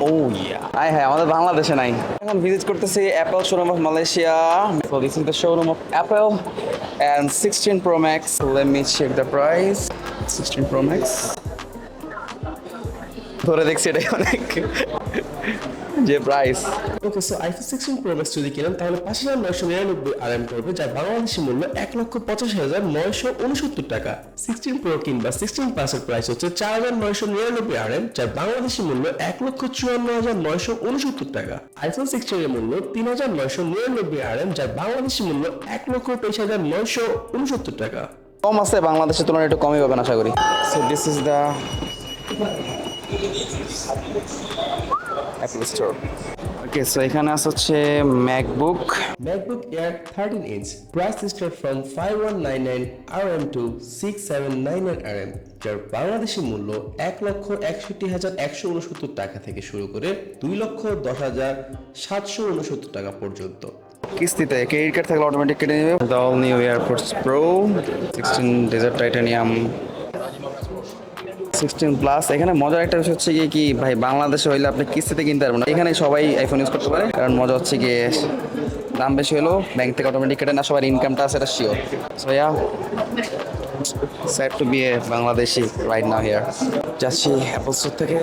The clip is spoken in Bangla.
ও ইয়া আয় হ্যাঁ আমাদের বাংলাদেশে নাই। এখন ভিজিট করতেছি Apple showroom of Malaysia. So this is the showroom of Apple and 16 Pro Max. Let me check the price. 16 Pro Max. ধরে দেখছি এটাই অনেক যে প্রাইস। ওকে, সো আইফোন 16 প্রো ম্যাক্স যদি কিনেন তাহলে 5,999 আরএম করবে, যার বাংলাদেশি মূল্য 1,85,969 টাকা। 16 প্রো কিংবা 16 প্লাসের প্রাইস হচ্ছে 4,999 আরএম, যার বাংলাদেশি মূল্য 1,54,969 টাকা। আইফোন 16 এর মূল্য 3,999 আরএম, যার বাংলাদেশি মূল্য 1,23,969 টাকা। কম আছে বাংলাদেশের তুলনায় একটু কমই পাবেন আশা করি। So this is the Apple store. Okay, so এখানে আছে হচ্ছে MacBook. MacBook Air 13 inch price start from 5,199 RM to 6,799 RM, যার বাংলাদেশি মূল্য 1,61,169 টাকা থেকে শুরু করে 2,10,769 টাকা পর্যন্ত। কিস্তিতে ক্রেডিট কার্ড থাকলে অটোমেটিক কেটে নেবে। The all new AirPods pro 16 desert titanium 16 plus. এখানে মজার একটা বিষয় হচ্ছে কি ভাই, বাংলাদেশে হইলে আপনি কিস্তিতে কিনতে পারবেন না। এখানে সবাই আইফোন ইউজ করতে পারে, কারণ মজা হচ্ছে কি দাম বেশি হলো ব্যাংক থেকে অটোমেটিক কেটে না, সবার ইনকামটা আছে এটা sure. So yeah sad to be a Bangladeshi right now here. যাচ্ছি অ্যাপল স্টোর থেকে